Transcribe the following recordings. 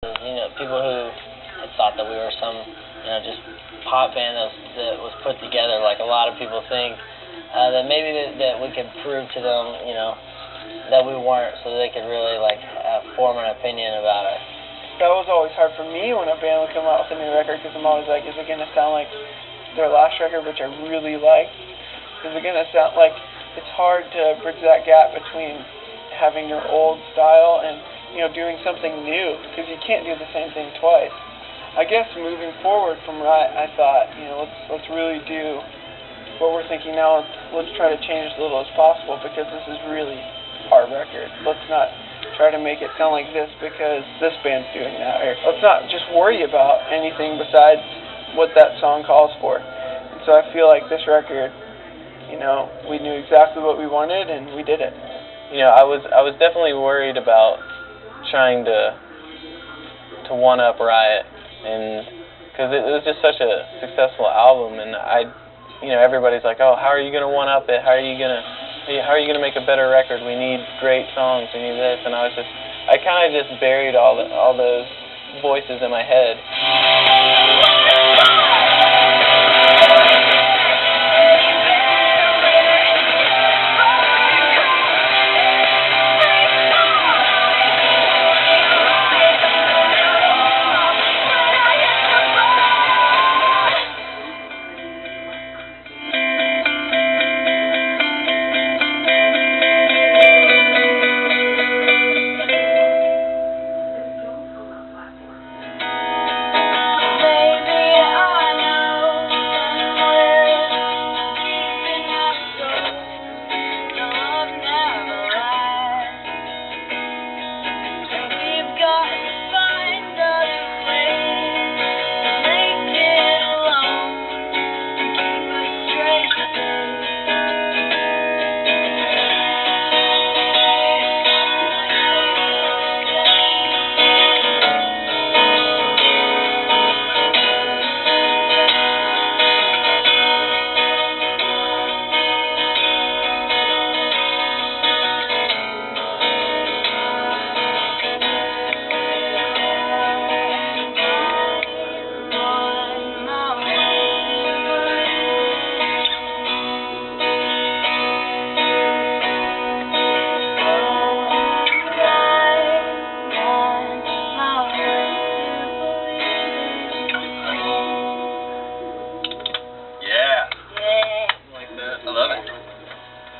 People who had thought that we were some, just pop band that was put together, like a lot of people think, that maybe that we could prove to them, that we weren't, so they could really, form an opinion about us. That was always hard for me when a band would come out with a new record, because I'm always like, is it going to sound like their last record, which I really liked? Is it going to sound like, it's hard to bridge that gap between having your old style and, doing something new, because you can't do the same thing twice. I guess moving forward from Riot, I thought, let's really do what we're thinking now. Let's try to change as little as possible, because this is really our record. Let's not try to make it sound like this because this band's doing that. Or let's not just worry about anything besides what that song calls for. And so I feel like this record, we knew exactly what we wanted and we did it. I was definitely worried about trying to one-up Riot, and because it was just such a successful album, and everybody's like, oh, how are you gonna one-up it? How are you gonna make a better record? We need great songs. We need this, and I kind of just buried all those voices in my head.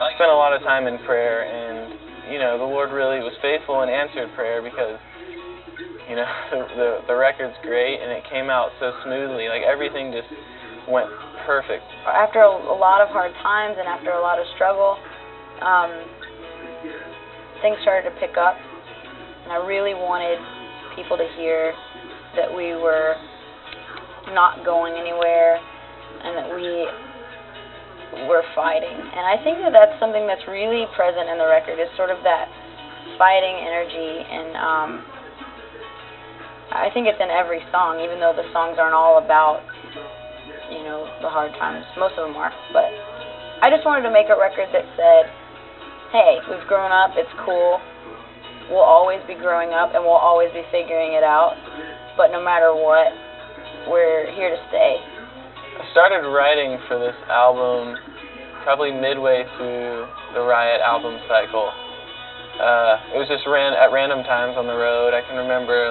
I spent a lot of time in prayer, and the Lord really was faithful and answered prayer, because the record's great and it came out so smoothly. Like, everything just went perfect. After a lot of hard times and after a lot of struggle, things started to pick up, and I really wanted people to hear that we were not going anywhere and that we were fighting. And I think that that's something that's really present in the record, is sort of that fighting energy, and I think it's in every song, even though the songs aren't all about, the hard times. Most of them are. But I just wanted to make a record that said, hey, we've grown up, it's cool, we'll always be growing up and we'll always be figuring it out, but no matter what, we're here to stay. I started writing for this album probably midway through the Riot album cycle. It was just at random times on the road. I can remember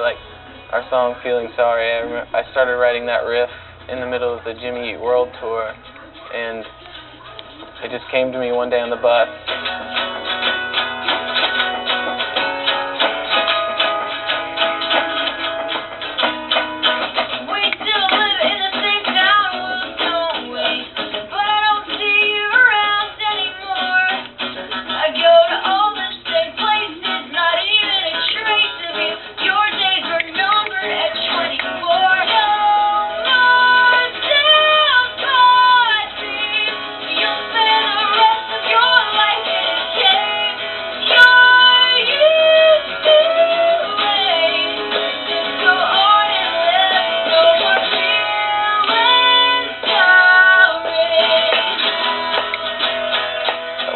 our song "Feeling Sorry." I started writing that riff in the middle of the Jimmy Eat World tour, and it just came to me one day on the bus.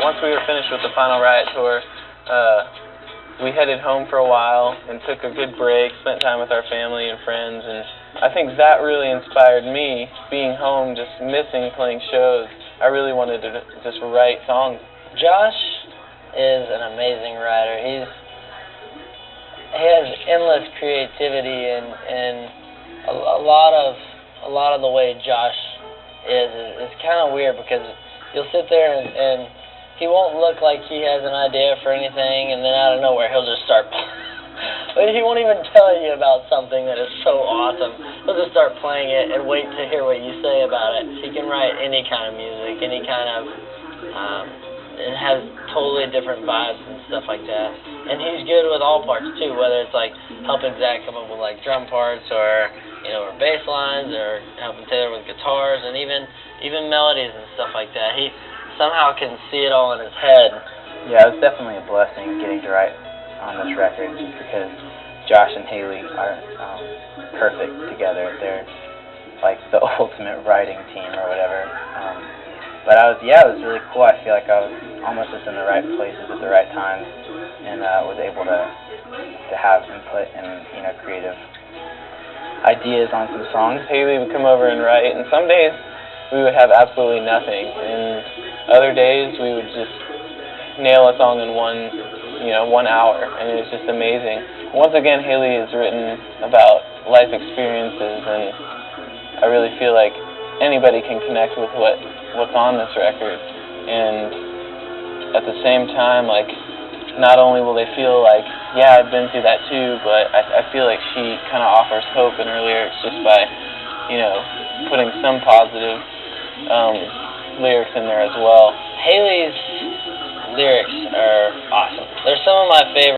Once we were finished with the final Riot tour, we headed home for a while and took a good break, spent time with our family and friends, and I think that really inspired me, being home, just missing playing shows. I really wanted to just write songs. Josh is an amazing writer. He has endless creativity, and a lot of the way Josh is kind of weird, because you'll sit there and he won't look like he has an idea for anything, and then out of nowhere he'll just start. He won't even tell you about something that is so awesome. He'll just start playing it and wait to hear what you say about it. He can write any kind of music, any kind of. It has totally different vibes and stuff like that. And he's good with all parts too, whether it's like helping Zach come up with like drum parts, or or bass lines, or helping Taylor with guitars, and even melodies and stuff like that. He somehow can see it all in his head. Yeah, it was definitely a blessing getting to write on this record, just because Josh and Haley are perfect together. They're like the ultimate writing team or whatever. But it was really cool. I feel like I was almost just in the right places at the right times, and was able to have input and creative ideas on some songs. Haley would come over and write, and some days we would have absolutely nothing, and other days we would just nail a song in one hour, and it was just amazing. Once again, Haley has written about life experiences, and I really feel like anybody can connect with what's on this record, and at the same time, like, not only will they feel like, yeah, I've been through that too, but I feel like she kind of offers hope in her lyrics just by, putting some positive lyrics in there as well. Haley's lyrics are awesome. They're some of my favorites.